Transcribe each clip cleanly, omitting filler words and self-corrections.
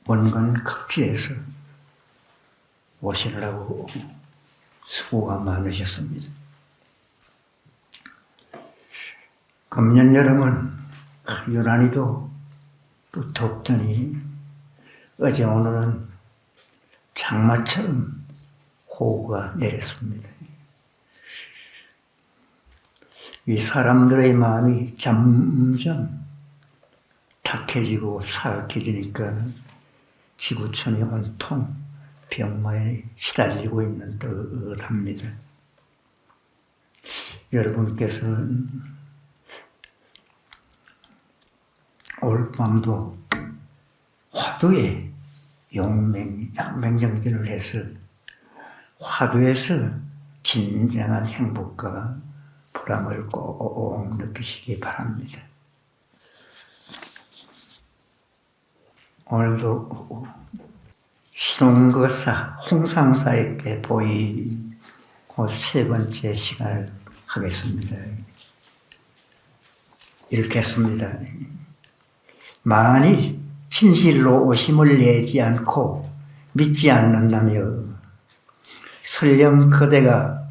원건 극지에서 오시느라고 수고가 많으셨습니다. 금년 여름은 유난히도 또 덥더니 어제 오늘은 장마처럼 호우가 내렸습니다. 이 사람들의 마음이 점점 탁해지고 사악해지니까 지구촌이 온통 병마에 시달리고 있는 듯합니다. 여러분께서는 올 밤도 화두에 양맹정진을 해서 화두에서 진정한 행복과 보람을 꼭 느끼시기 바랍니다. 오늘도 신흥거사 홍상사에게 보이 세 번째 시간을 하겠습니다. 읽겠습니다. 만일 진실로 오심을 내지 않고 믿지 않는다며 설령 그대가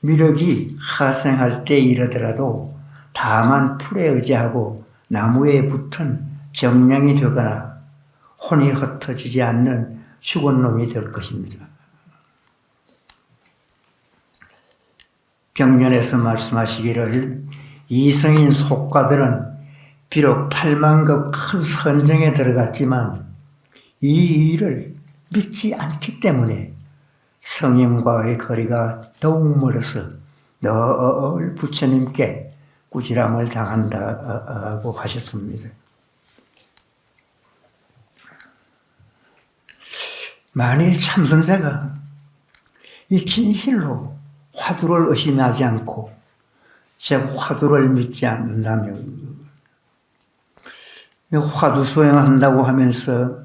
미륵이 하생할 때 이르더라도 다만 풀에 의지하고 나무에 붙은 정령이 되거나 혼이 흩어지지 않는 죽은 놈이 될 것입니다. 경전에서 말씀하시기를 이성인 속가들은 비록 8만급 큰 선정에 들어갔지만 이 일을 믿지 않기 때문에 성령과의 거리가 더욱 멀어서 늘 부처님께 꾸지람을 당한다고 하셨습니다. 만일 참선자가 이 진실로 화두를 의심하지 않고 즉 화두를 믿지 않는다면 화두 수행한다고 하면서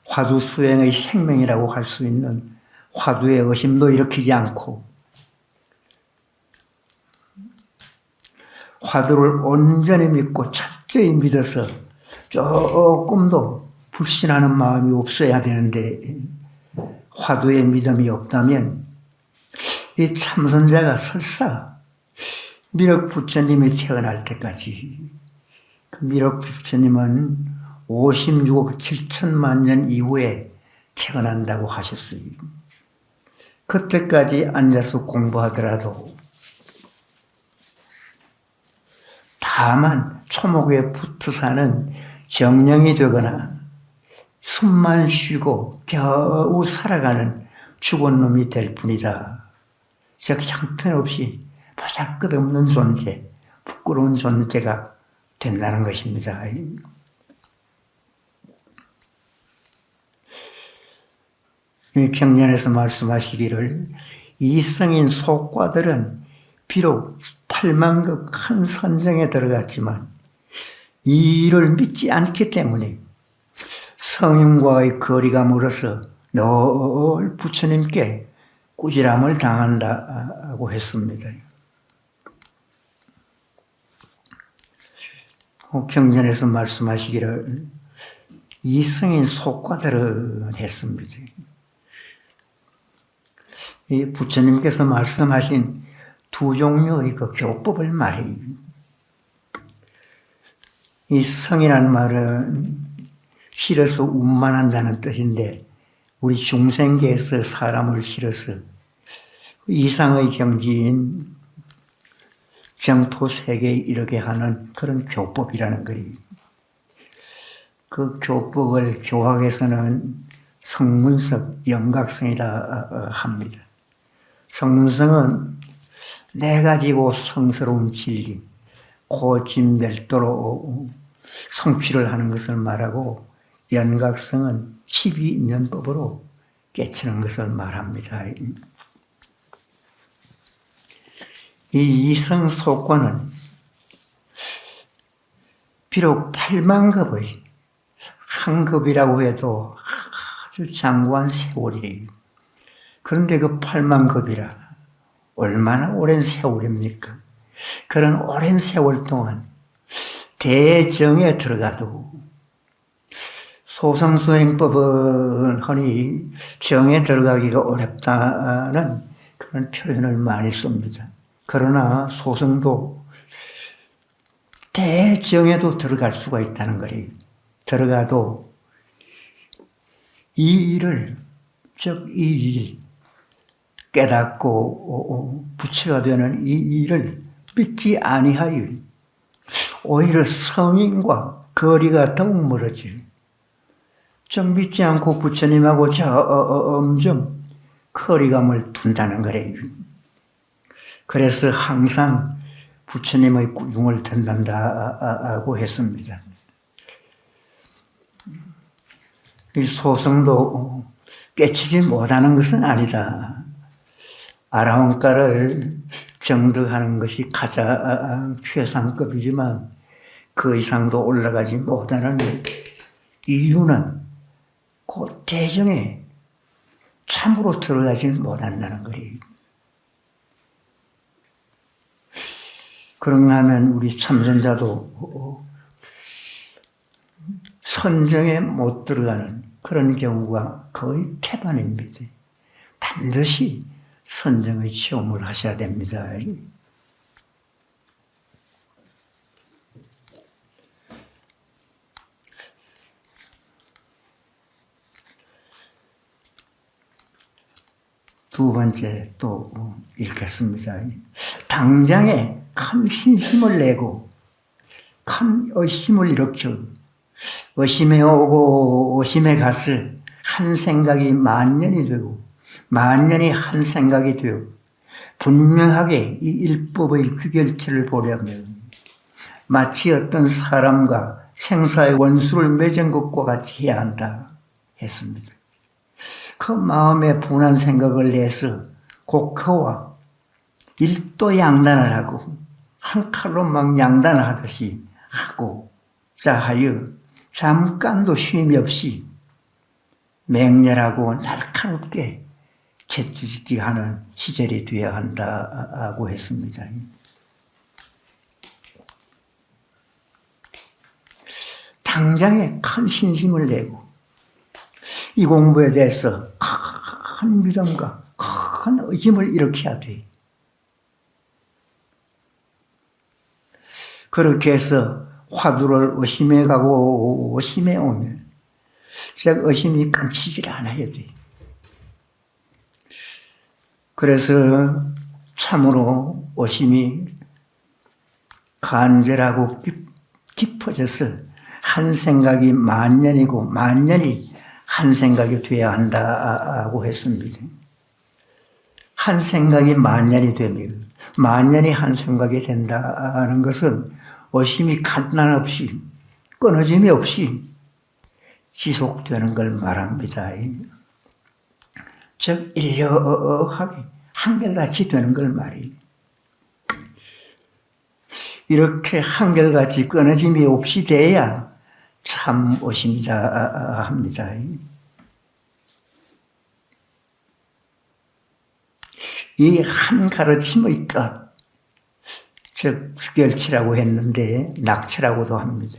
화두 수행의 생명이라고 할 수 있는 화두의 의심도 일으키지 않고 화두를 온전히 믿고 철저히 믿어서 조금도 불신하는 마음이 없어야 되는데 화두에 믿음이 없다면 이 참선자가 설사 미륵 부처님이 태어날 때까지 그 미륵 부처님은 56억 7천만 년 이후에 태어난다고 하셨어요. 그때까지 앉아서 공부하더라도 다만 초목에 붙어 사는 정령이 되거나 숨만 쉬고 겨우 살아가는 죽은 놈이 될 뿐이다. 즉 형편없이 보잘것없는 존재, 부끄러운 존재가 된다는 것입니다. 이 경전에서 말씀하시기를 이성인 속과들은 비록 8만급 큰 선정에 들어갔지만 이 일을 믿지 않기 때문에 성인과의 거리가 멀어서 늘 부처님께 꾸지람을 당한다고 했습니다. 경전에서 말씀하시기를 이성인 속과들은 했습니다. 이 부처님께서 말씀하신 두 종류의 그 교법을 말해요. 이 성이라는 말은 실어서 운만한다는 뜻인데 우리 중생계에서 사람을 실어서 이상의 경지인 정토세계에 이르게 하는 그런 교법이라는 거리. 그 교법을 교학에서는 성문석, 영각성이라 합니다. 성문성은 네 가지고 성스러운 진리, 고진별도로 성취를 하는 것을 말하고 연각성은 치비인연법으로 깨치는 것을 말합니다. 이 이성 속과는 비록 8만급의 한 급이라고 해도 아주 장구한 세월이래요. 그런데 그 8만급이라 얼마나 오랜 세월입니까? 그런 오랜 세월 동안 대정에 들어가도 소승수행법은 흔히 정에 들어가기가 어렵다는 그런 표현을 많이 씁니다. 그러나 소승도 대정에도 들어갈 수가 있다는 거예요. 들어가도 이 일을, 즉 이 일, 깨닫고 부처가 되는 이 일을 믿지 아니하여 오히려 성인과 거리가 더욱 멀어질, 좀 믿지 않고 부처님하고 점점 거리감을 둔다는 거래요. 그래서 항상 부처님의 구중을 듣는다고 했습니다. 이 소승도 깨치지 못하는 것은 아니다. 아라혼가를 정득하는 것이 가장 최상급이지만 그 이상도 올라가지 못하는 이유는 그 대정에 참으로 들어가지 못한다는 거예요. 그런가 하면 우리 참선자도 선정에 못 들어가는 그런 경우가 거의 태반입니다. 반드시 선정의 체험을 하셔야 됩니다. 두 번째 또 읽겠습니다. 당장에 큰 신심을 내고 큰 의심을 일으켜 의심에 오고 의심에 갔을 한 생각이 만년이 되고 만년이 한 생각이 되어 분명하게 이 일법의 규결체를 보려면 마치 어떤 사람과 생사의 원수를 맺은 것과 같이 해야 한다 했습니다. 그 마음에 분한 생각을 내서 곡화와 일도양단을 하고 한 칼로 막 양단을 하듯이 하고 자하여 잠깐도 쉼이 없이 맹렬하고 날카롭게 채찍기 하는 시절이 되어야 한다고 했습니다. 당장에 큰 신심을 내고 이 공부에 대해서 큰 믿음과 큰 의심을 일으켜야 돼. 그렇게 해서 화두를 의심해 가고 의심해 오면 의심이 끊기질 않아야 돼. 그래서 참으로 의심이 간절하고 깊어져서 한 생각이 만년이고 만년이 한 생각이 되어야 한다고 했습니다. 한 생각이 만년이 되면 만년이 한 생각이 된다는 것은 의심이 간난 없이 끊어짐이 없이 지속되는 걸 말합니다. 즉 일려하게 한결같이 되는 걸 말이에요. 이렇게 한결같이 끊어짐이 없이 돼야 참 의심이다 합니다. 이 한 가르침의 뜻, 즉 규결치라고 했는데 낙치라고도 합니다.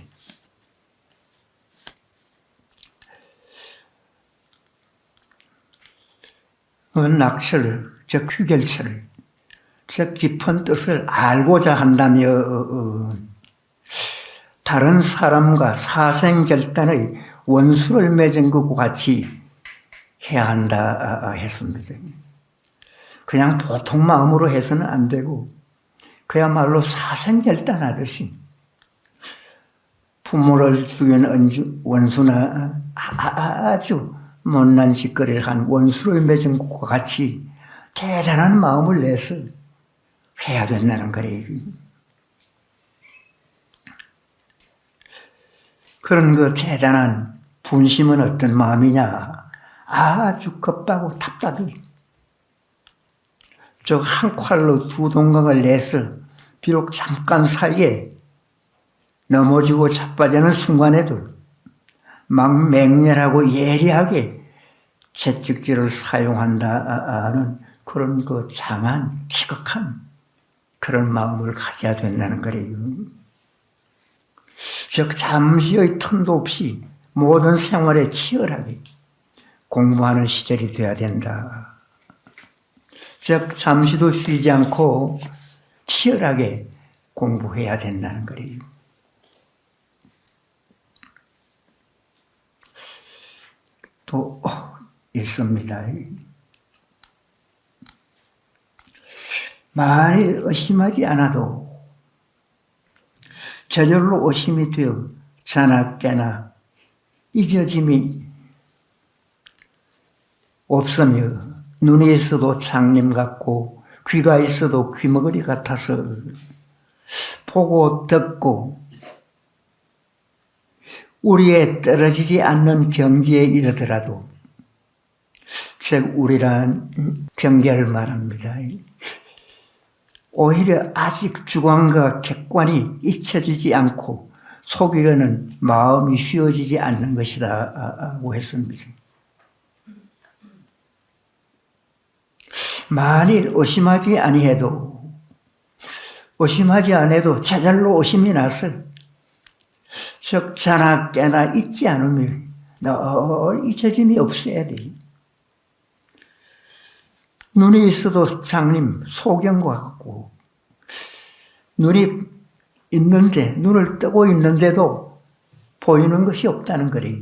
그 낙처를, 즉 규결처를, 즉 깊은 뜻을 알고자 한다면 다른 사람과 사생결단의 원수를 맺은 것과 같이 해야 한다 했습니다. 그냥 보통 마음으로 해서는 안 되고 그야말로 사생결단하듯이 부모를 죽인 원수나 아주 못난 짓거리를 한 원수를 맺은 것과 같이 대단한 마음을 내서 해야 된다는 거예요. 그런 그 대단한 분심은 어떤 마음이냐? 아주 급하고 답답해. 저 한 칼로 두 동강을 내서 비록 잠깐 사이에 넘어지고 자빠지는 순간에도 막 맹렬하고 예리하게 채찍질을 사용한다는 그런 그 장한, 지극한 그런 마음을 가져야 된다는 거예요. 즉 잠시의 틈도 없이 모든 생활에 치열하게 공부하는 시절이 되어야 된다. 즉 잠시도 쉬지 않고 치열하게 공부해야 된다는 거예요. 또 읽습니다. 만일 의심하지 않아도 저절로 의심이 되어 자나 깨나 잊어짐이 없으며 눈이 있어도 장님 같고 귀가 있어도 귀머거리 같아서 보고 듣고 우리에 떨어지지 않는 경지에 이르더라도, 즉 우리란 경계를 말합니다. 오히려 아직 주관과 객관이 잊혀지지 않고 속이려는 마음이 쉬어지지 않는 것이다 고 했습니다. 만일 의심하지 아니해도 저절로 의심이 났을, 즉 자나 깨나 잊지 않으며 늘 잊혀짐이 없어야 돼. 눈이 있어도 장님 소경과 같고, 눈이 있는데 눈을 뜨고 있는데도 보이는 것이 없다는 거래.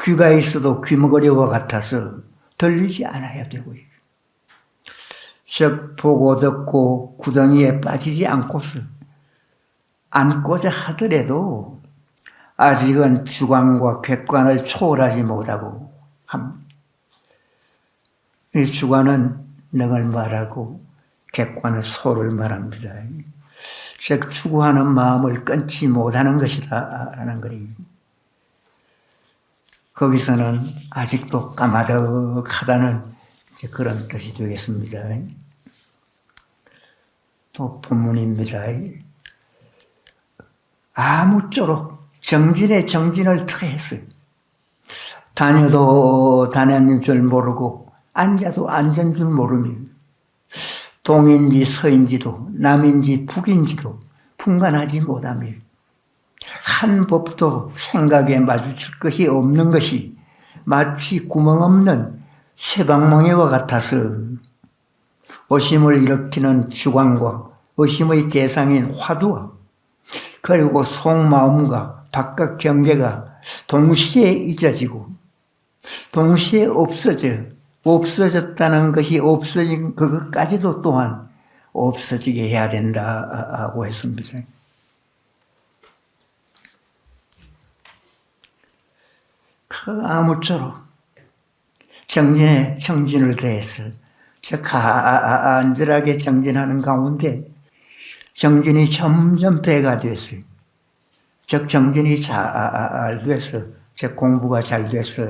귀가 있어도 귀머거리와 같아서 들리지 않아야 되고요. 즉 보고 듣고 구덩이에 빠지지 않고서 앉고자 하더라도 아직은 주관과 객관을 초월하지 못하고 합니다. 이 주관은 능을 말하고 객관은 소를 말합니다. 즉 추구하는 마음을 끊지 못하는 것이다 라는 거예요. 거기서는 아직도 까마득하다는 그런 뜻이 되겠습니다. 또 본문입니다. 아무쪼록 정진에 정진을 더했어요. 다녀도 다녔는 줄 모르고 앉아도 앉은 줄 모르며 동인지 서인지도 남인지 북인지도 분간하지 못하며 한 법도 생각에 마주칠 것이 없는 것이 마치 구멍 없는 쇠방망이와 같아서 의심을 일으키는 주관과 의심의 대상인 화두와 그리고 속마음과 바깥 경계가 동시에 잊어지고 동시에 없어졌다는 것이 없어진 그것까지도 또한 없어지게 해야 된다고 했습니다. 아무쪼록 정진에 정진을 더해서 간절하게 정진하는 가운데 정진이 점점 배가 됐어요. 즉 정진이 잘 돼서 즉 공부가 잘 돼서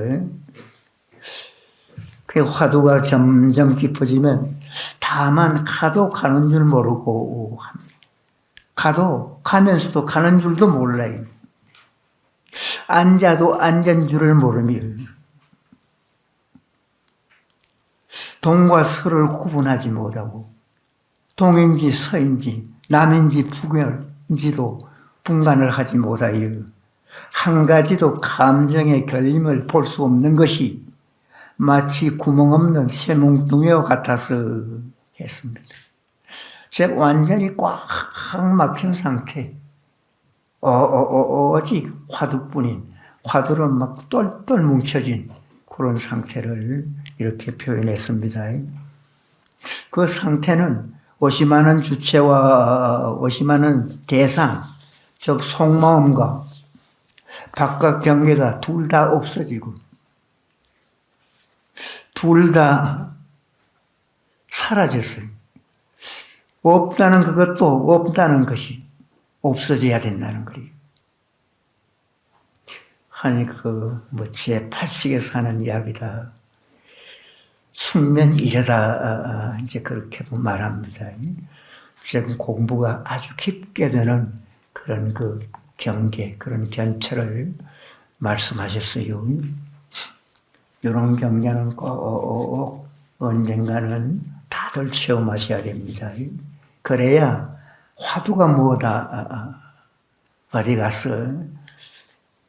그 화두가 점점 깊어지면 다만 가도 가는 줄 모르고 가도 가면서도 가는 줄도 몰라요. 앉아도 앉은 줄을 모르며 동과 서를 구분하지 못하고 동인지 서인지 남인지 북인지도 분간을 하지 못하여 한 가지도 감정의 결림을 볼 수 없는 것이 마치 구멍 없는 쇠뭉뚱이와 같아서 했습니다. 즉 완전히 꽉 막힌 상태, 오직 화두뿐인 화두로 막 똘똘 뭉쳐진 그런 상태를 이렇게 표현했습니다. 그 상태는 의심하는 주체와 의심하는 대상, 즉 속마음과 바깥 경계가 둘 다 없어지고 둘 다 사라졌어요. 없다는 그것도 없다는 것이 없어져야 된다는 거예요. 아니 제8식에서 하는 이야기다. 숙면 이래다 이제 그렇게도 말합니다. 지금 공부가 아주 깊게 되는 그런 그 경계, 그런 견철을 말씀하셨어요. 이런 경계는 꼭 언젠가는 다들 체험하셔야 됩니다. 그래야 화두가 뭐다, 어디 가서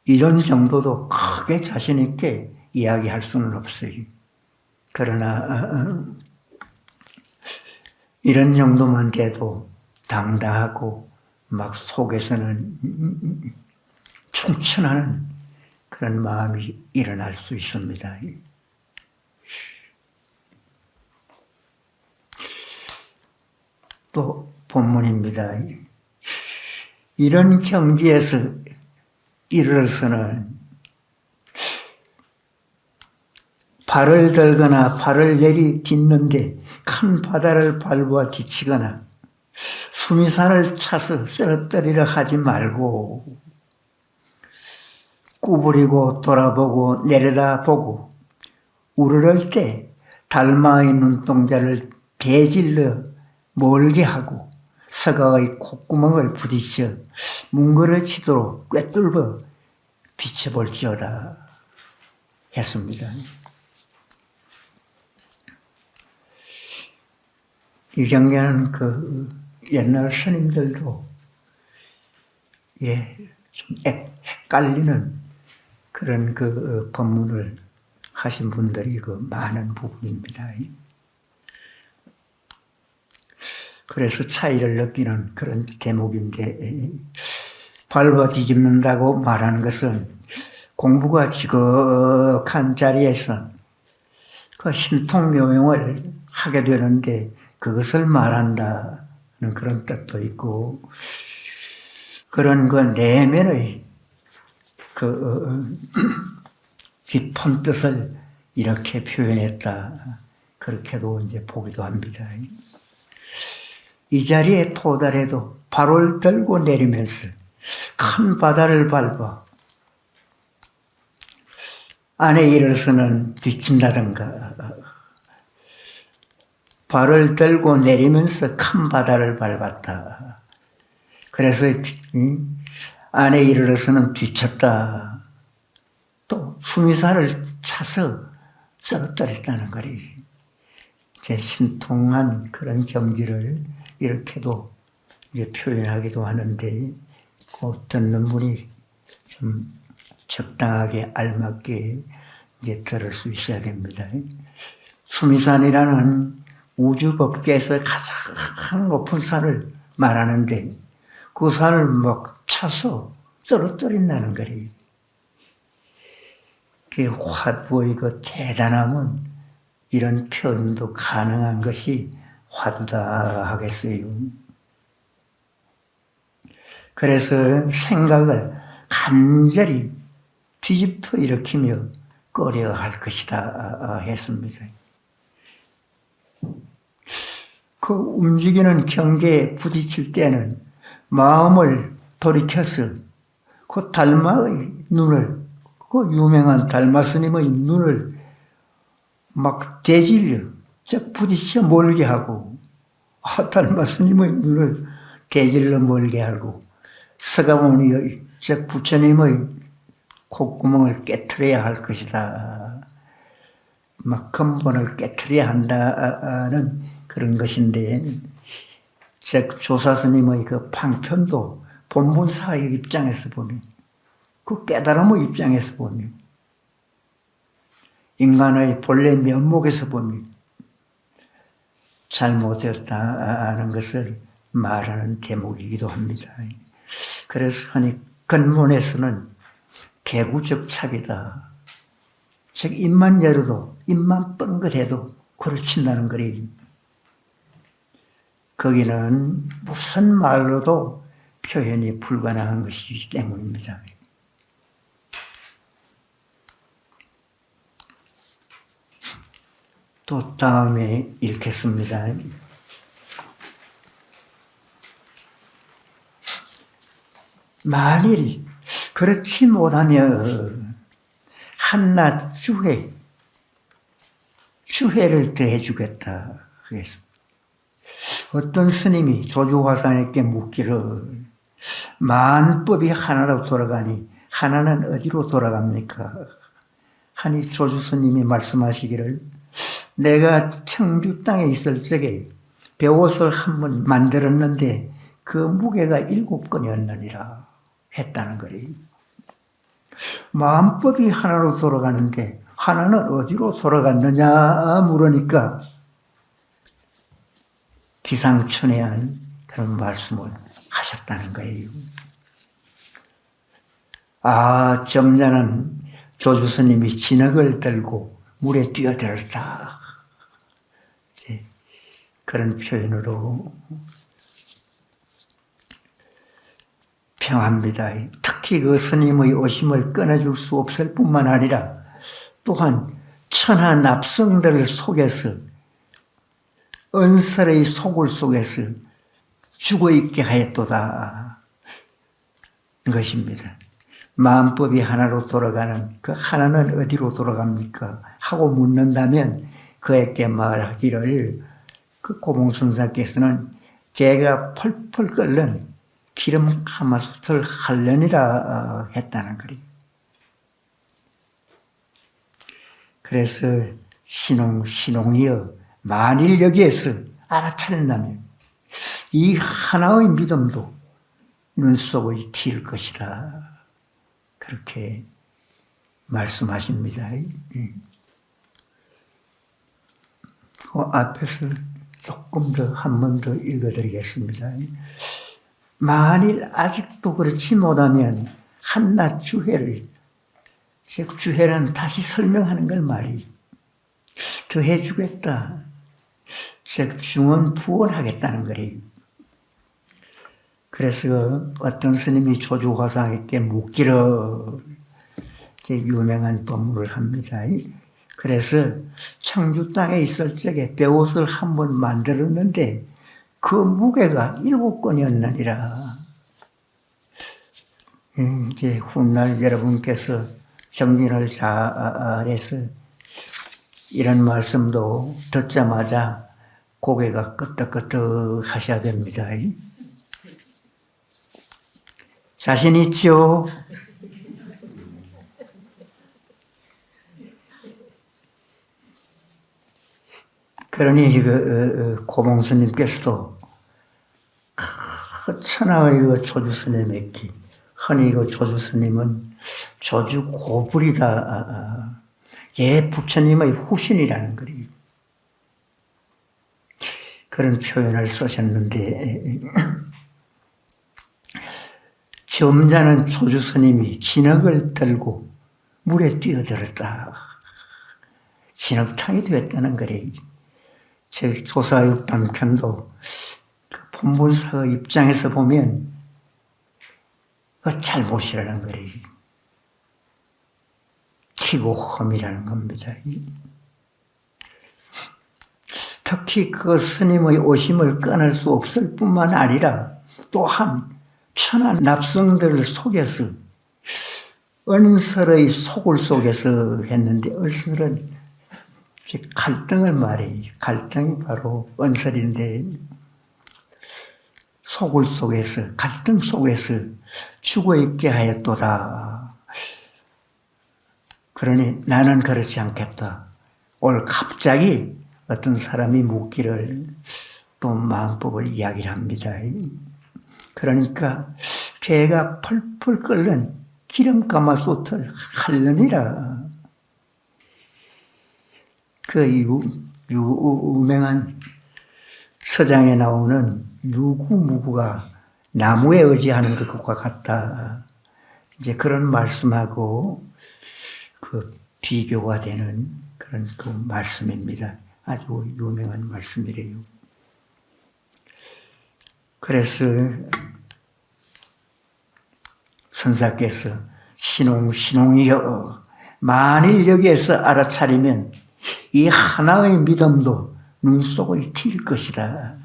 이런 정도도 크게 자신 있게 이야기할 수는 없어요. 그러나 이런 정도만 돼도 당당하고 막 속에서는 충천하는 그런 마음이 일어날 수 있습니다. 또 본문입니다. 이런 경지에서 이르러서는 발을 들거나 발을 내리딛는데 큰 바다를 밟아 뒤치거나 수미산을 차서 쓰러뜨리려 하지 말고 구부리고 돌아보고 내려다보고 우르를 때 달마의 눈동자를 대질러 멀게 하고 서가의 콧구멍을 부딪혀 뭉그러지도록 꿰뚫어 비춰볼지어다 했습니다. 이 경계는 그 옛날 스님들도 좀 헷갈리는 그런 그 법문을 하신 분들이 그 많은 부분입니다. 그래서 차이를 느끼는 그런 대목인데, 밟아 뒤집는다고 말하는 것은 공부가 지극한 자리에서 그 신통묘용을 하게 되는데 그것을 말한다는 그런 뜻도 있고, 그런 그 내면의 그 깊은 뜻을 이렇게 표현했다, 그렇게도 이제 보기도 합니다. 이 자리에 도달해도 발을 들고 내리면서 큰 바다를 밟아 안에 이르러서는 뒤친다든가, 발을 들고 내리면서 큰 바다를 밟았다. 그래서 안에 이르러서는 뒤쳤다. 또 수미사를 차서 쓰러뜨렸다는 거리. 제 신통한 그런 경지를 이렇게도 이제 표현하기도 하는데, 그 듣는 분이 좀 적당하게 알맞게 이제 들을 수 있어야 됩니다. 수미산이라는 우주법계에서 가장 높은 산을 말하는데 그 산을 막 차서 쓰러뜨린다는 거예요. 그 화두의 그 대단함은 이런 표현도 가능한 것이 화두다 하겠어요. 그래서 생각을 간절히 뒤집어 일으키며 꺼려 할 것이다 했습니다. 그 움직이는 경계에 부딪힐 때는 마음을 돌이켜서 그 달마의 눈을, 그 유명한 달마 스님의 눈을 막 대질려, 즉 부딪혀 멀게 하고, 달마 스님의 눈을 대질러 멀게 하고, 서가모니의, 즉 부처님의 콧구멍을 깨트려야 할 것이다. 막 근본을 깨트려야 한다는 그런 것인데, 즉 조사스님의 그 방편도 본문사의 입장에서 보면, 그 깨달음의 입장에서 보면, 인간의 본래 면목에서 보면 잘못되었다는 것을 말하는 대목이기도 합니다. 그래서 흔히 근문에서는 개구적착이다. 즉 입만 열어도, 입만 뻥긋해도 그르친다는 거리. 거기는 무슨 말로도 표현이 불가능한 것이기 때문입니다. 또 다음에 읽겠습니다. 만일 그렇지 못하면 한낱 주회를 더해주겠다 하겠습니다. 어떤 스님이 조주화상에게 묻기를, 만법이 하나로 돌아가니 하나는 어디로 돌아갑니까? 하니 조주 스님이 말씀하시기를, 내가 청주 땅에 있을 적에 벼옷을 한 번 만들었는데 그 무게가 7건이었느니라 했다는 거예요. 마음법이 하나로 돌아가는데 하나는 어디로 돌아갔느냐 물으니까 기상천외한 그런 말씀을 하셨다는 거예요. 점잖은 조주스님이 진흙을 들고 물에 뛰어들었다. 그런 표현으로 평합니다. 특히 그 스님의 오심을 끊어줄 수 없을 뿐만 아니라 또한 천하 납성들 속에서 은설의 소굴 속에서 죽어있게 하였도다 것입니다. 마음법이 하나로 돌아가는 그 하나는 어디로 돌아갑니까? 하고 묻는다면 그에게 말하기를 그 고봉선사께서는 개가 펄펄 끓는 기름 가마솥을 하려니라 했다는 거예요. 그래서 신홍이여 만일 여기에서 알아차린다면 이 하나의 믿음도 눈속의 튈 것이다. 그렇게 말씀하십니다. 그 앞에서 조금 더 한 번 더 읽어드리겠습니다. 만일 아직도 그렇지 못하면 한낱 주회를, 즉 주회는 다시 설명하는 걸 말이에요. 더 해주겠다. 즉 중언 부언하겠다는 거래요. 그래서 어떤 스님이 조주화상에게 묻기를 유명한 법문을 합니다. 그래서 청주 땅에 있을 적에 벼옷을 한번 만들었는데 그 무게가 7건이었느니라. 이제 훗날 여러분께서 정진을 잘해서 이런 말씀도 듣자마자 고개가 끄덕끄덕 하셔야 됩니다. 자신 있죠? 그러니 고봉스님께서도 천하의 조주스님에게 흔히 조주스님은 조주 고불이다. 예, 부처님의 후신이라는 거예요. 그런 표현을 쓰셨는데 점잖은 조주스님이 진흙을 들고 물에 뛰어들었다. 진흙탕이 되었다는 거래요. 즉 조사육단편도 그 본문사의 입장에서 보면 그 잘못이라는 거래요. 튀고 험이라는 겁니다. 특히 그 스님의 오심을 끊을 수 없을 뿐만 아니라 또한 천하 납성들 속에서 은설의 소굴 속에서 했는데 은설은 갈등을 말해요. 갈등이 바로 은설인데 소굴 속에서 갈등 속에서 죽어있게 하였도다. 그러니 나는 그렇지 않겠다. 오늘 갑자기 어떤 사람이 묻기를 또 마음법을 이야기를 합니다. 그러니까 개가 펄펄 끓는 기름가마솥을 하려니라. 그 유명한 서장에 나오는 유구무구가 나무에 의지하는 것과 같다. 이제 그런 말씀하고 그 비교가 되는 그런 그 말씀입니다. 아주 유명한 말씀이래요. 그래서 선사께서 신홍이여 만일 여기에서 알아차리면 이 하나의 믿음도 눈 속을 튈 것이다.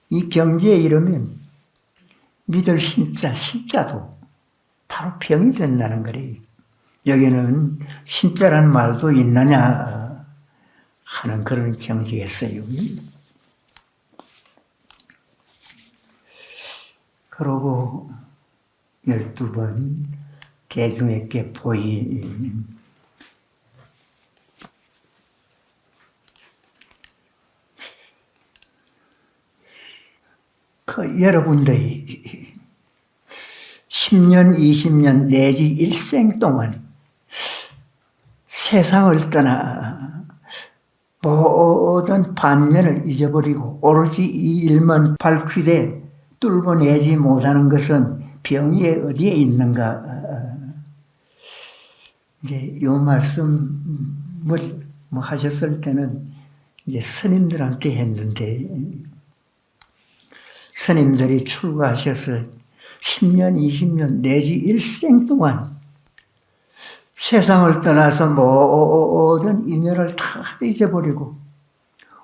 이 경지에 이르면 믿을 신자도 바로 병이 된다는 거래요. 여기는 신자란 말도 있느냐 하는 그런 경지였어요. 그러고 12번 대중에게 보인 여러분들이 10년, 20년 내지 일생 동안 세상을 떠나 모든 반면을 잊어버리고 오로지 이 일만 발휘되 뚫어내지 못하는 것은 병이 어디에 있는가. 이제 이 말씀을 하셨을 때는 이제 스님들한테 했는데, 스님들이 출가하셔서 10년, 20년 내지 일생 동안 세상을 떠나서 모든 인연을 다 잊어버리고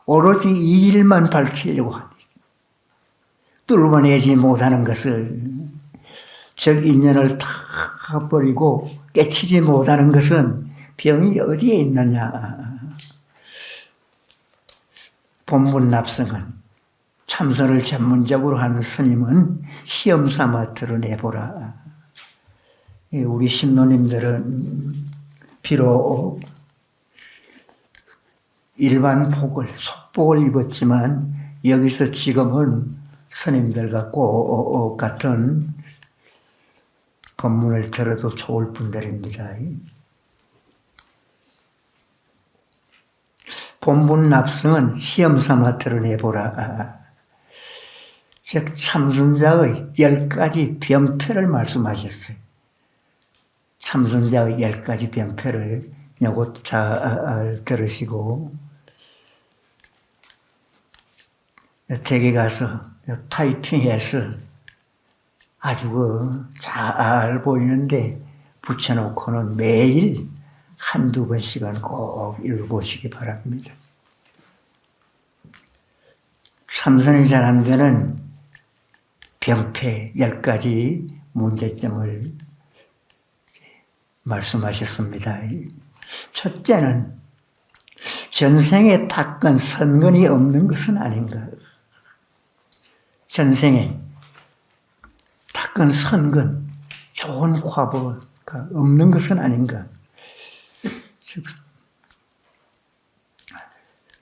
오로지 이 일만 밝히려고 하니 뚫어내지 못하는 것을, 즉 인연을 다 버리고 깨치지 못하는 것은 병이 어디에 있느냐. 본문 납성은 참선을 전문적으로 하는 스님은 시험 삼아 드러내보라. 우리 신도님들은 비록 일반 복을, 속복을 입었지만 여기서 지금은 스님들과 꼭 같은 법문을 들어도 좋을 분들입니다. 본문 납성은 시험 삼아 드러내보라. 즉 참선자의 10가지 병폐를 말씀하셨어요. 참선자의 10가지 병폐를 요것 잘 들으시고 댁에 가서 타이핑해서 아주 잘 보이는데 붙여놓고는 매일 한두 번씩은 꼭 읽어보시기 바랍니다. 참선이 잘 안 되는 병폐 10가지 문제점을 말씀하셨습니다. 첫째는 전생에 닦은 선근이 없는 것은 아닌가. 전생에 닦은 선근, 좋은 과보가 없는 것은 아닌가. 즉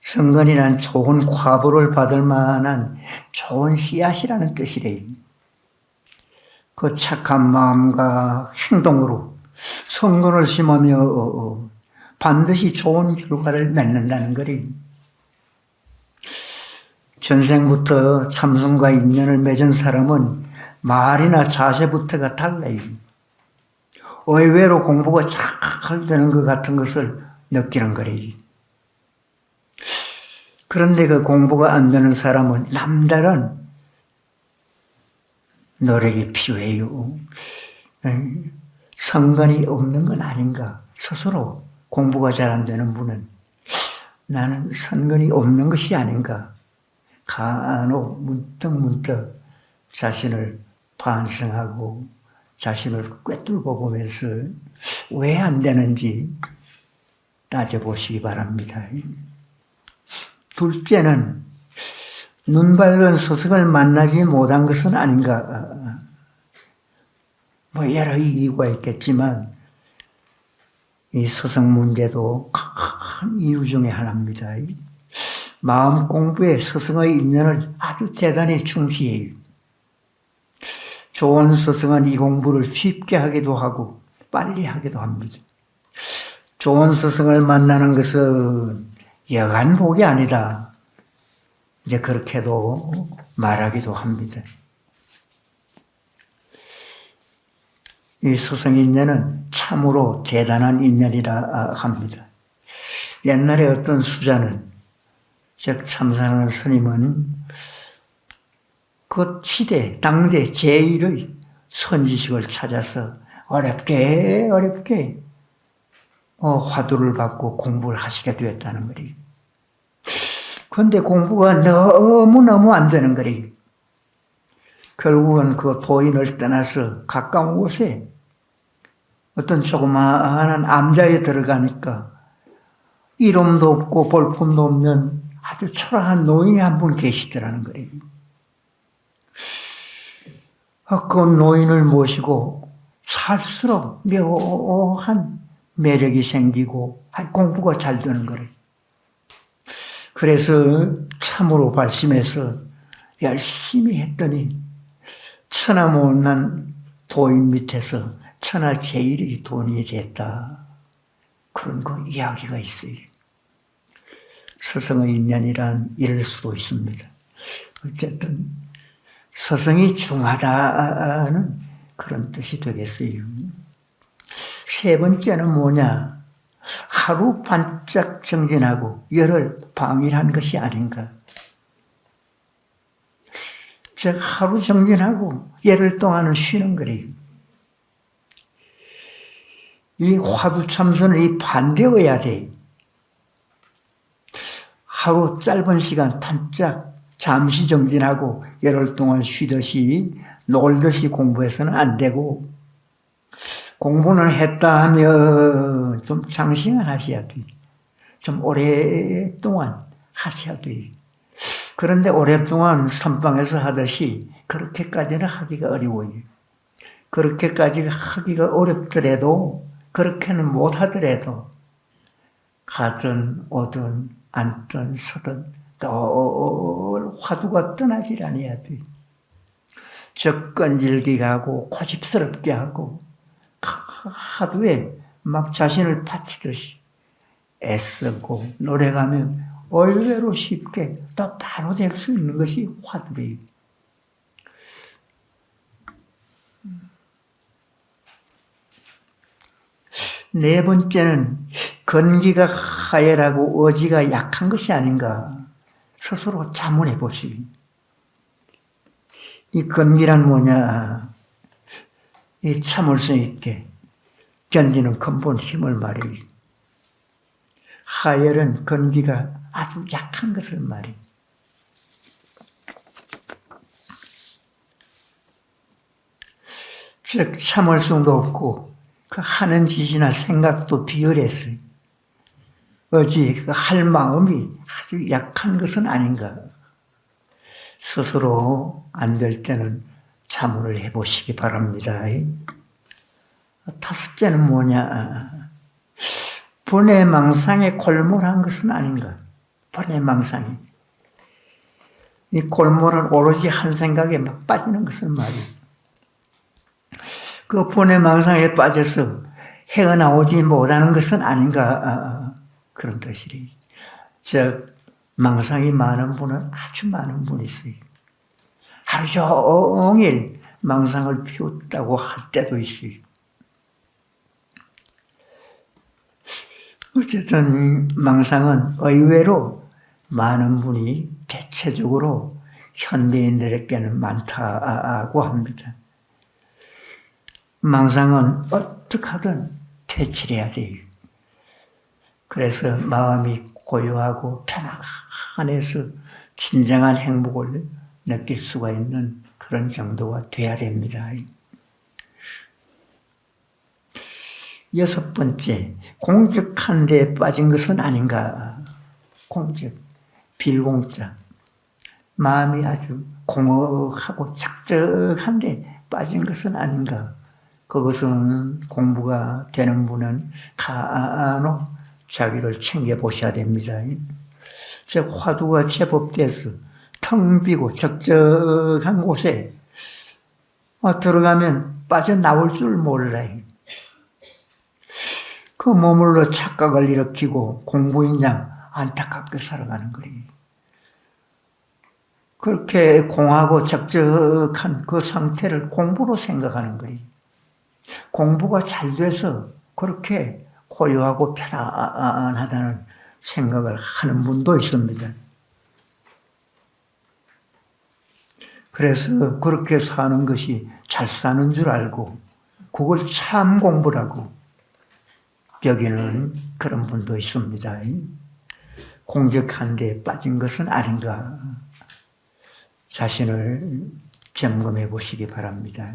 선근이란 좋은 과보를 받을 만한 좋은 씨앗이라는 뜻이래요. 그 착한 마음과 행동으로 선근을 심으며 반드시 좋은 결과를 맺는다는 거리. 전생부터 참선과 인연을 맺은 사람은 말이나 자세부터가 달라요. 의외로 공부가 잘 되는 것 같은 것을 느끼는 거래요. 그런데 그 공부가 안 되는 사람은 남다른 노력이 필요해요. 성건이 없는 건 아닌가. 스스로 공부가 잘 안 되는 분은 나는 선건이 없는 것이 아닌가. 간혹 문득 자신을 반성하고 자신을 꿰뚫어 보면서 왜 안 되는지 따져보시기 바랍니다. 둘째는 눈 밝은 스승을 만나지 못한 것은 아닌가. 여러 이유가 있겠지만 이 스승 문제도 큰 이유 중에 하나입니다. 마음 공부에 스승의 인연을 아주 대단히 중시해요. 좋은 스승은 이 공부를 쉽게 하기도 하고 빨리 하기도 합니다. 좋은 스승을 만나는 것은 여간 복이 아니다. 이제 그렇게도 말하기도 합니다. 이 스승 인연은 참으로 대단한 인연이라 합니다. 옛날에 어떤 수자는, 즉 참선하는 스님은 그 시대, 당대 제1의 선지식을 찾아서 어렵게 화두를 받고 공부를 하시게 되었다는 거리. 그런데 공부가 너무너무 안 되는 거리. 결국은 그 도인을 떠나서 가까운 곳에 어떤 조그마한 암자에 들어가니까 이름도 없고 볼품도 없는 아주 초라한 노인이 한 분 계시더라는 거예요. 그 노인을 모시고 살수록 묘한 매력이 생기고 공부가 잘 되는 거예요. 그래서 참으로 발심해서 열심히 했더니 천하못난 도인 밑에서 천하제일이 돈이 됐다. 그런 거 이야기가 있어요. 서성의 인연이란 이럴 수도 있습니다. 어쨌든 서성이 중하다는 그런 뜻이 되겠어요. 세 번째는 뭐냐? 하루 반짝 정진하고 열을 방일한 것이 아닌가. 즉 하루 정진하고 열흘 동안은 쉬는 거래요. 이 화두참선은 이 반대여야 돼. 하루 짧은 시간 반짝 잠시 정진하고 열흘 동안 쉬듯이 놀듯이 공부해서는 안 되고, 공부는 했다 하면 좀 장시간 하셔야 돼. 좀 오랫동안 하셔야 돼. 그런데 오랫동안 선방에서 하듯이 그렇게까지는 하기가 어려워요. 그렇게까지 하기가 어렵더라도, 그렇게는 못하더라도 가든 오든 앉든 서든 늘 화두가 떠나질 않아야 돼. 적건질게 하고 고집스럽게 하고 화두에 막 자신을 바치듯이 애쓰고 노력하면 의외로 쉽게 또 바로 될 수 있는 것이 화두래요. 네 번째는 건기가 하열하고 의지가 약한 것이 아닌가 스스로 자문해 보시오. 이 건기란 뭐냐? 이 참을성 있게 견디는 근본 힘을 말이에요. 하열은 건기가 아주 약한 것을 말이에요. 즉 참을성도 없고 그 하는 짓이나 생각도 비열했어요. 어찌 그 할 마음이 아주 약한 것은 아닌가. 스스로 안 될 때는 자문을 해보시기 바랍니다. 다섯째는 뭐냐? 분해망상에 골몰한 것은 아닌가. 분해망상이. 이 골몰은 오로지 한 생각에 막 빠지는 것은 말이에요. 그 분해망상에 빠져서 헤어나오지 못하는 것은 아닌가. 그런 뜻이래요. 즉 망상이 많은 분은 아주 많은 분이 있어요. 하루 종일 망상을 피웠다고 할 때도 있어요. 어쨌든 망상은 의외로 많은 분이 대체적으로 현대인들에게는 많다고 합니다. 망상은 어떻게 하든 퇴치해야 돼요. 그래서 마음이 고요하고 편안해서 진정한 행복을 느낄 수가 있는 그런 정도가 돼야 됩니다. 여섯 번째, 공적한 데에 빠진 것은 아닌가. 공적, 빌공자. 마음이 아주 공허하고 착적한 데 빠진 것은 아닌가. 그것은 공부가 되는 분은 간혹 자기를 챙겨보셔야 됩니다. 즉 화두가 제법 돼서 텅 비고 적적한 곳에 들어가면 빠져나올 줄 몰라요. 그 머물러 착각을 일으키고 공부인 양 안타깝게 살아가는 거예요. 그렇게 공하고 적적한 그 상태를 공부로 생각하는 거예요. 공부가 잘 돼서 그렇게 고요하고 편안하다는 생각을 하는 분도 있습니다. 그래서 그렇게 사는 것이 잘 사는 줄 알고 그걸 참 공부라고 여기는 그런 분도 있습니다. 공적한 데에 빠진 것은 아닌가. 자신을 점검해 보시기 바랍니다.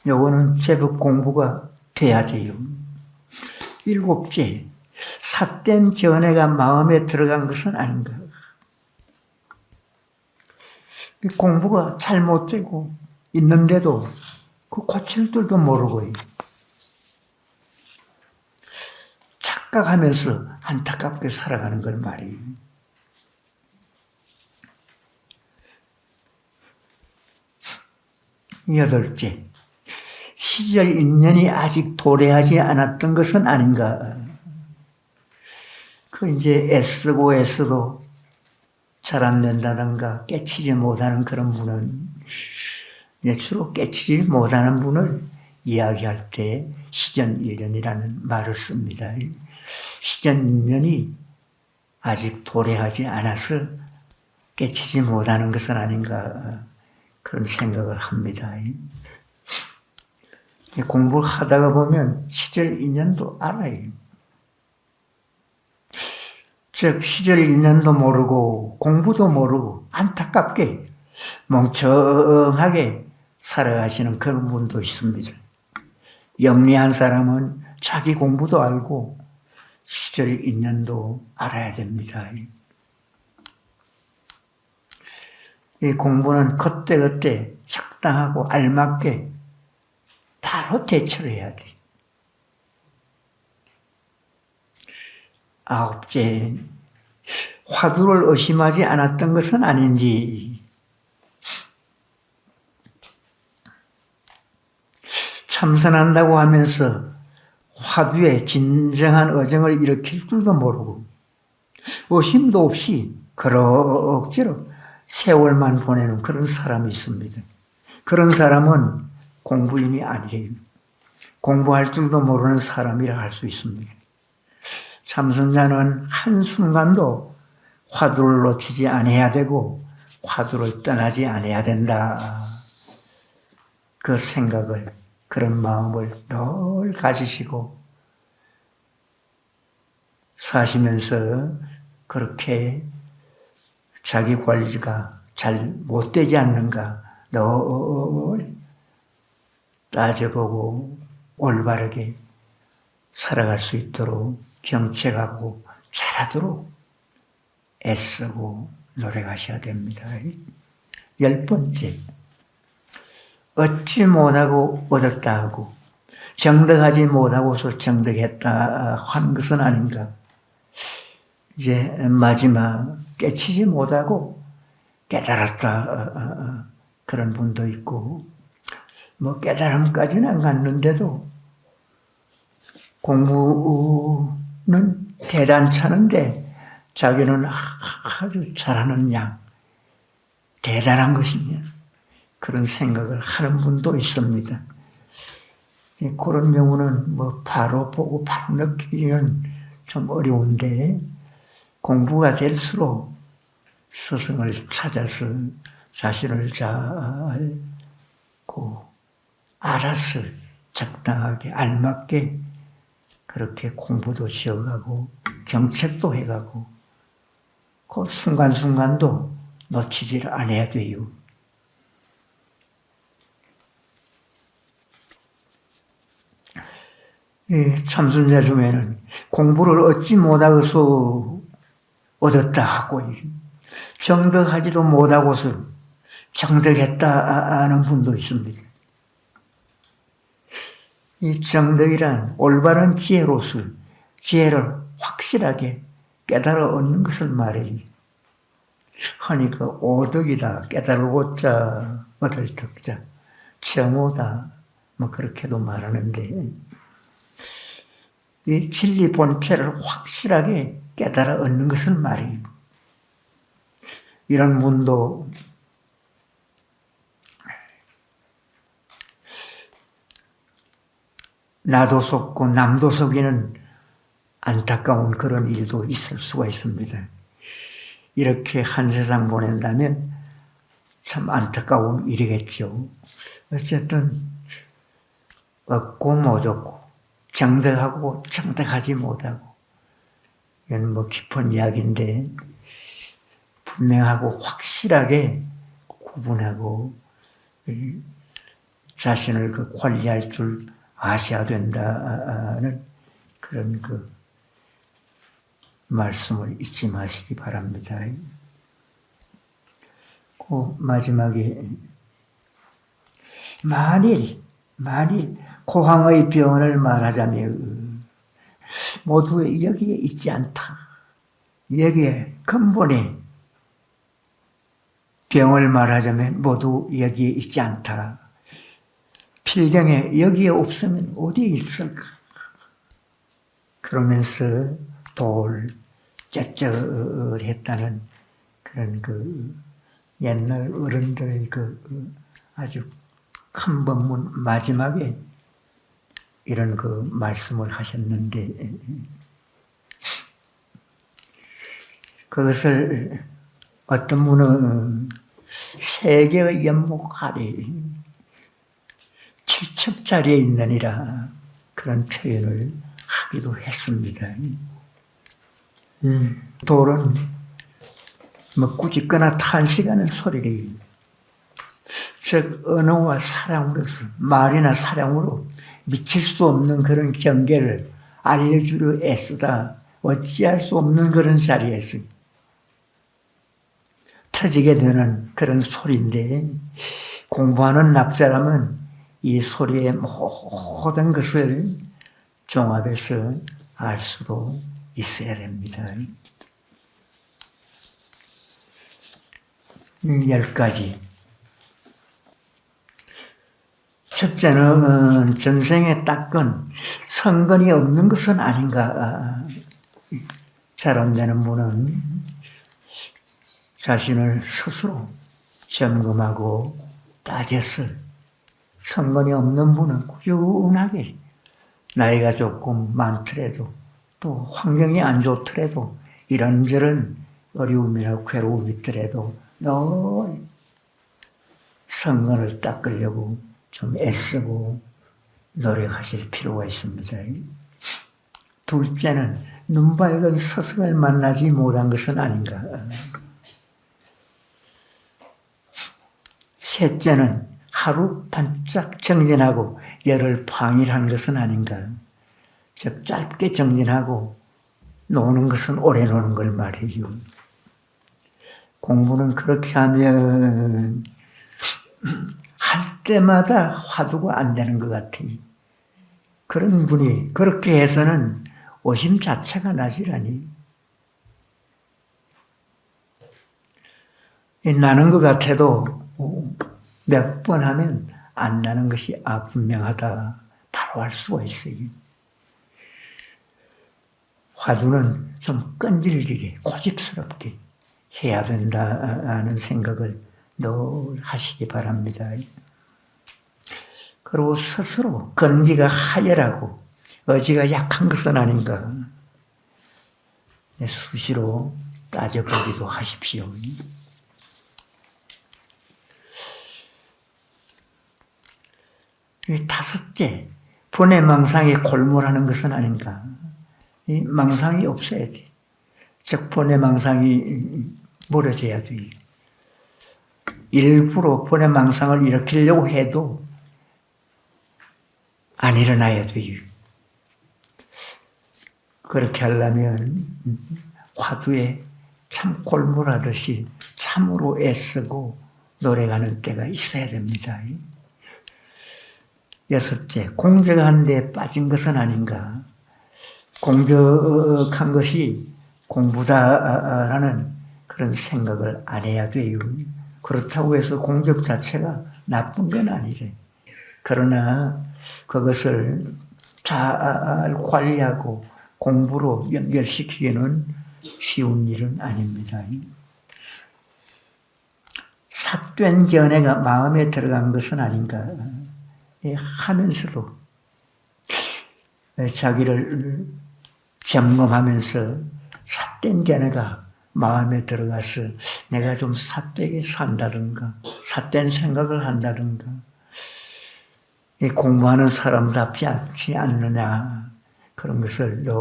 요거는 제법 공부가 돼야 돼요. 일곱째, 삿된 견해가 마음에 들어간 것은 아닌가. 공부가 잘못되고 있는데도 그 고칠 줄도 모르고 착각하면서 안타깝게 살아가는 걸 말이에요. 여덟째, 시절 인연이 아직 도래하지 않았던 것은 아닌가. 그 이제 애쓰고 애써도 잘 안 된다든가 깨치지 못하는 그런 분은 주로 깨치지 못하는 분을 이야기할 때 시전인연이라는 말을 씁니다. 시전인연이 아직 도래하지 않아서 깨치지 못하는 것은 아닌가 그런 생각을 합니다. 공부를 하다가 보면 시절인연도 알아요. 즉 시절인연도 모르고 공부도 모르고 안타깝게 멍청하게 살아가시는 그런 분도 있습니다. 영리한 사람은 자기 공부도 알고 시절인연도 알아야 됩니다. 이 공부는 그때그때 적당하고 알맞게 바로 대처를 해야 돼. 아홉째, 화두를 의심하지 않았던 것은 아닌지. 참선한다고 하면서 화두에 진정한 의정을 일으킬 줄도 모르고 의심도 없이 그럭저럭 세월만 보내는 그런 사람이 있습니다. 그런 사람은 공부인이 아니에요. 공부할 줄도 모르는 사람이라 할 수 있습니다. 참선자는 한순간도 화두를 놓치지 않아야 되고 화두를 떠나지 않아야 된다. 그 생각을, 그런 마음을 늘 가지시고 사시면서 그렇게 자기 관리가 잘 못되지 않는가 늘 따져보고 올바르게 살아갈 수 있도록 경책하고 잘하도록 애쓰고 노력하셔야 됩니다. 10번째, 얻지 못하고 얻었다 하고 정득하지 못하고서 정득했다 한 것은 아닌가. 이제 마지막 깨치지 못하고 깨달았다 그런 분도 있고 뭐 깨달음까지는 안 갔는데도 공부는 대단찮은데 자기는 아주 잘하는 양 대단한 것이냐 그런 생각을 하는 분도 있습니다. 그런 경우는 뭐 바로 보고 바로 느끼기는 좀 어려운데 공부가 될수록 스승을 찾아서 자신을 잘 알아서 적당하게 알맞게 그렇게 공부도 지어가고 경책도 해가고 그 순간순간도 놓치지를 않아야 돼요. 참선자 중에는 공부를 얻지 못하고서 얻었다 하고 정득하지도 못하고서 정득했다 하는 분도 있습니다. 이 정득이란 올바른 지혜로서 지혜를 확실하게 깨달아 얻는 것을 말해요. 흔히 그 오덕이다, 깨달고자 얻을 덕자, 정오다, 뭐 그렇게도 말하는데 이 진리 본체를 확실하게 깨달아 얻는 것을 말해요. 이런 분도 나도 속고 남도 속이는 안타까운 그런 일도 있을 수가 있습니다. 이렇게 한 세상 보낸다면 참 안타까운 일이겠죠. 어쨌든 얻고 못 얻고 정득하고 정득하지 못하고 이건 뭐 깊은 이야기인데 분명하고 확실하게 구분하고 자신을 관리할 줄 아셔야 된다는 그런 말씀을 잊지 마시기 바랍니다. 그 마지막에 만일 고황의 병을 말하자면 모두 여기에 있지 않다. 여기에 근본에 병을 말하자면 모두 여기에 있지 않다. 필경에 여기에 없으면 어디에 있을까? 그러면서 쩌쩌했다는 그런 그 옛날 어른들의 그 아주 큰 법문 마지막에 이런 그 말씀을 하셨는데, 그것을 어떤 분은 세계의 연목 아래 7첩짜리에 있느니라 그런 표현을 하기도 했습니다. 돌은 뭐 꾸짖거나 탄식하는 소리를 즉 언어와 사랑으로서 말이나 사랑으로 미칠 수 없는 그런 경계를 알려주려 애쓰다 어찌할 수 없는 그런 자리에서 터지게 되는 그런 소리인데, 공부하는 납자람은 이 소리의 모든 것을 종합해서 알 수도 있어야 됩니다. 10가지. 첫째는 전생에 닦은 성건이 없는 것은 아닌가. 잘 안 되는 분은 자신을 스스로 점검하고 따져서, 성건이 없는 분은 꾸준하게 나이가 조금 많더라도 또 환경이 안 좋더라도 이런저런 어려움이나 괴로움이 있더라도 늘 성건을 닦으려고 좀 애쓰고 노력하실 필요가 있습니다. 둘째는 눈밝은 스승을 만나지 못한 것은 아닌가. 셋째는 하루 반짝 정진하고 열흘 방일한 것은 아닌가. 즉 짧게 정진하고 노는 것은 오래 노는 걸 말해요. 공부는 그렇게 하면 할 때마다 화두가 안 되는 것 같아요. 그런 분이 그렇게 해서는 오심 자체가 나지라니. 나는 것 같아도 몇 번 하면 안 나는 것이 분명하다. 바로 알 수가 있어요. 화두는 좀 끈질기게 고집스럽게 해야 된다는 생각을 늘 하시기 바랍니다. 그리고 스스로 건기가 하열하고 의지가 약한 것은 아닌가. 수시로 따져보기도 하십시오. 다섯째, 분의 망상에 골몰하는 것은 아닌가. 이 망상이 없어야 돼. 즉 분의 망상이 멀어져야 돼. 일부러 분의 망상을 일으키려고 해도 안 일어나야 돼요. 그렇게 하려면 화두에 참 골몰하듯이 참으로 애쓰고 노력하는 때가 있어야 됩니다. 여섯째, 공적한 데 빠진 것은 아닌가. 공적한 것이 공부다라는 그런 생각을 안 해야 돼요. 그렇다고 해서 공적 자체가 나쁜 건 아니래. 그러나 그것을 잘 관리하고 공부로 연결시키기는 쉬운 일은 아닙니다. 삿된 견해가 마음에 들어간 것은 아닌가 하면서도 자기를 점검하면서 삿된 견해가 마음에 들어가서 내가 좀 삿되게 산다든가 삿된 생각을 한다든가 공부하는 사람답지 않지 않느냐 그런 것을 늘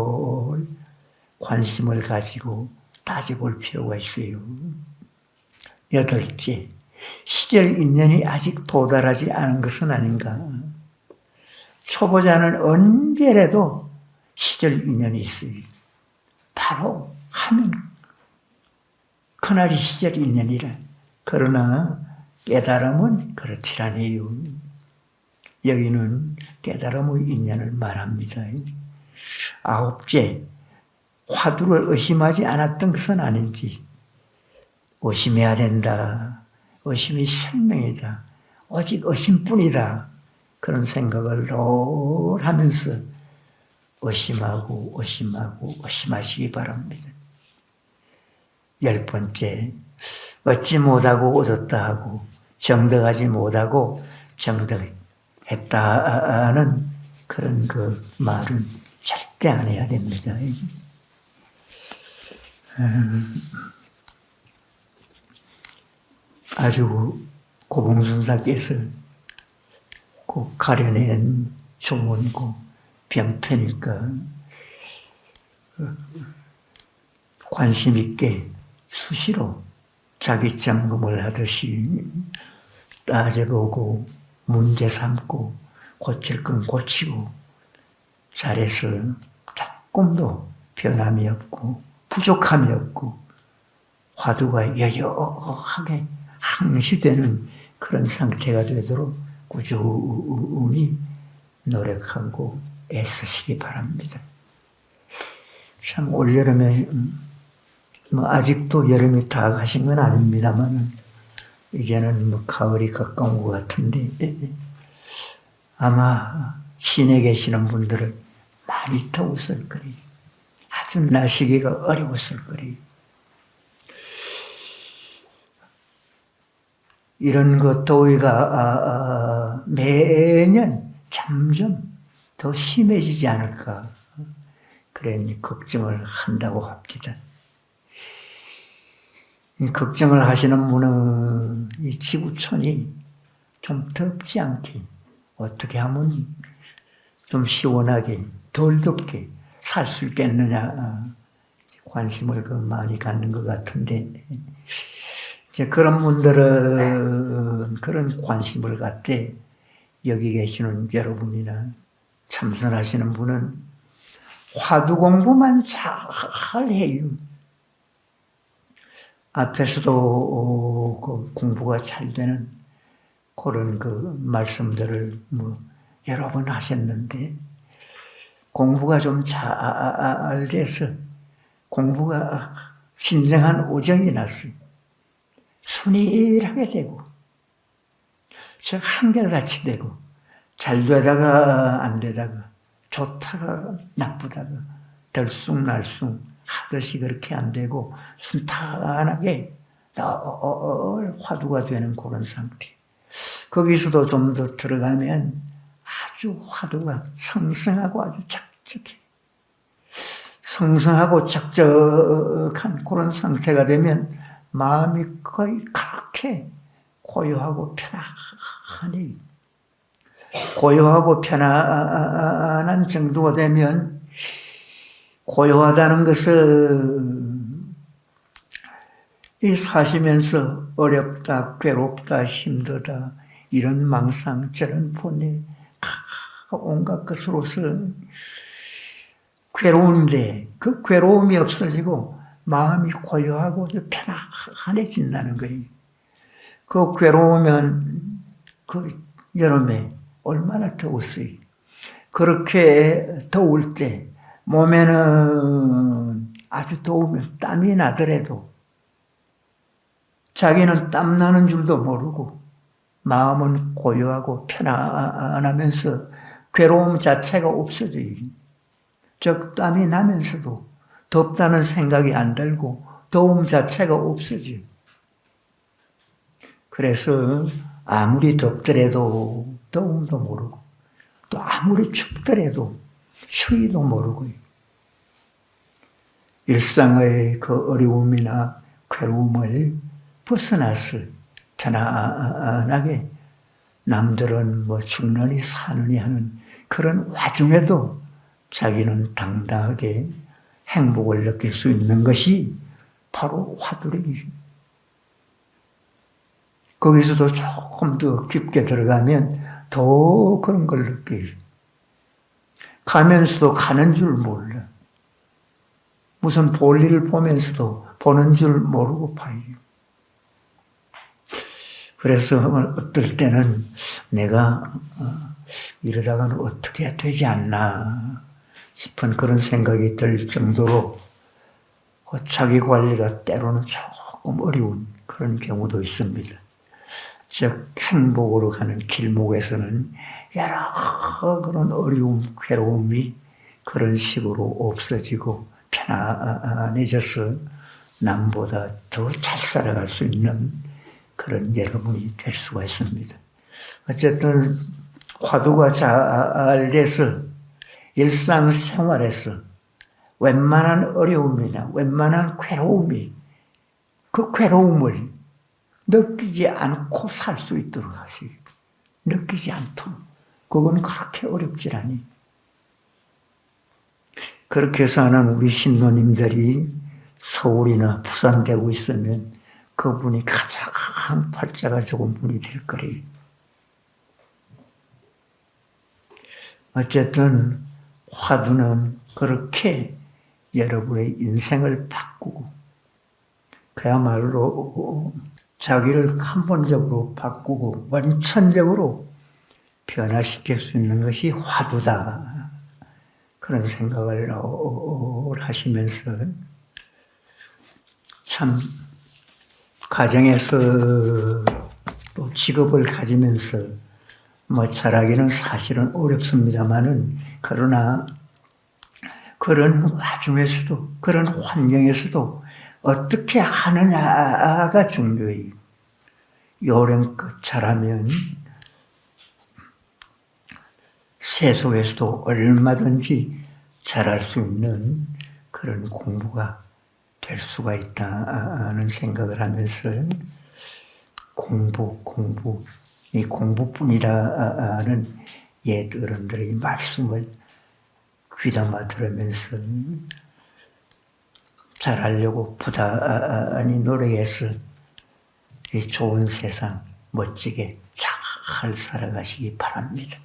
관심을 가지고 따져볼 필요가 있어요. 여덟째, 시절 인연이 아직 도달하지 않은 것은 아닌가. 초보자는 언제라도 시절 인연이 있어요. 바로 하면 그날이 시절 인연이라. 그러나 깨달음은 그렇지 않아요. 여기는 깨달음의 인연을 말합니다. 아홉째, 화두를 의심하지 않았던 것은 아닌지. 의심해야 된다. 의심이 생명이다. 오직 의심뿐이다. 그런 생각을 늘 하면서 의심하시기 바랍니다. 10번째, 얻지 못하고 얻었다 하고 정덕하지 못하고 정덕했다는 그런 그 말은 절대 안 해야 됩니다. 아주 고봉순사께서 그 가려낸 조문고 병편이니까 관심 있게 수시로 자기 점검을 하듯이 따져보고 문제 삼고 고칠 건 고치고 잘해서 조금도 변함이 없고 부족함이 없고 화두가 여여하게 항시되는 그런 상태가 되도록 꾸준히 노력하고 애쓰시기 바랍니다. 참 올여름에 아직도 여름이 다 가신 건 아닙니다만 이제는 가을이 가까운 것 같은데 아마 시내 계시는 분들은 많이 더웠을 거예요. 아주 나시기가 어려웠을 거예요. 이런 것 더위가 매년 점점 더 심해지지 않을까 그러니 걱정을 한다고 합니다. 이 걱정을 하시는 분은 이 지구촌이 좀 덥지 않게 어떻게 하면 좀 시원하게 덜 덥게 살 수 있겠느냐 관심을 많이 갖는 것 같은데 이제 그런 분들은 그런 관심을 갖되 여기 계시는 여러분이나 참선하시는 분은 화두 공부만 잘 해요. 앞에서도 그 공부가 잘 되는 그런 그 말씀들을 여러 번 하셨는데 공부가 좀 잘 돼서 공부가 진정한 오정이 났어요. 순일하게 되고 즉 한결같이 되고 잘 되다가 안 되다가 좋다가 나쁘다가 들쑥날쑥 하듯이 그렇게 안 되고 순탄하게 늘 화두가 되는 그런 상태. 거기서도 좀 더 들어가면 아주 화두가 성성하고 아주 착적해. 성성하고 착적한 그런 상태가 되면 마음이 거의 그렇게 고요하고 편안해. 고요하고 편안한 정도가 되면 고요하다는 것은 이 사시면서 어렵다, 괴롭다, 힘들다 이런 망상 저런 본능 온갖 것으로서 괴로운데 그 괴로움이 없어지고 마음이 고요하고 편안해진다는 거예요. 그 괴로우면 그 여름에 얼마나 더웠어요. 그렇게 더울 때 몸에는 아주 더우면 땀이 나더라도 자기는 땀 나는 줄도 모르고 마음은 고요하고 편안하면서 괴로움 자체가 없어져요. 즉 땀이 나면서도 덥다는 생각이 안 들고 더움 자체가 없어져요. 그래서 아무리 덥더라도 더움도 모르고 또 아무리 춥더라도 추위도 모르고 일상의 그 어려움이나 괴로움을 벗어나서 편안하게 남들은 죽느니 사느니 하는 그런 와중에도 자기는 당당하게 행복을 느낄 수 있는 것이 바로 화두래요. 거기서도 조금 더 깊게 들어가면 더 그런 걸 느껴요. 가면서도 가는 줄 몰라. 무슨 볼일을 보면서도 보는 줄 모르고 봐요. 그래서 어떨 때는 내가 이러다가는 어떻게 되지 않나 싶은 그런 생각이 들 정도로 자기 관리가 때로는 조금 어려운 그런 경우도 있습니다. 즉 행복으로 가는 길목에서는 여러 그런 어려움, 괴로움이 그런 식으로 없어지고 편안해져서 남보다 더 잘 살아갈 수 있는 그런 여러분이 될 수가 있습니다. 어쨌든 화두가 잘 돼서 일상생활에서 웬만한 어려움이나 웬만한 괴로움이 그 괴로움을 느끼지 않고 살 수 있도록 하시기. 느끼지 않도록. 그건 그렇게 어렵질 않니. 그렇게 사는 우리 신도님들이 서울이나 부산 되고 있으면 그분이 가장 팔자가 좋은 분이 될 거래요. 어쨌든 화두는 그렇게 여러분의 인생을 바꾸고 그야말로 자기를 근본적으로 바꾸고 원천적으로 변화시킬 수 있는 것이 화두다. 그런 생각을 하시면서 참 가정에서 또 직업을 가지면서 뭐 잘하기는 사실은 어렵습니다만은 그러나 그런 와중에서도 그런 환경에서도 어떻게 하느냐가 중요해요. 요령껏 잘하면 세속에서도 얼마든지 잘할 수 있는 그런 공부가 될 수가 있다는 생각을 하면서 이 공부뿐이라는 옛 어른들의 말씀을 귀담아 들으면서 잘하려고 부단히 노력해서 이 좋은 세상 멋지게 잘 살아가시기 바랍니다.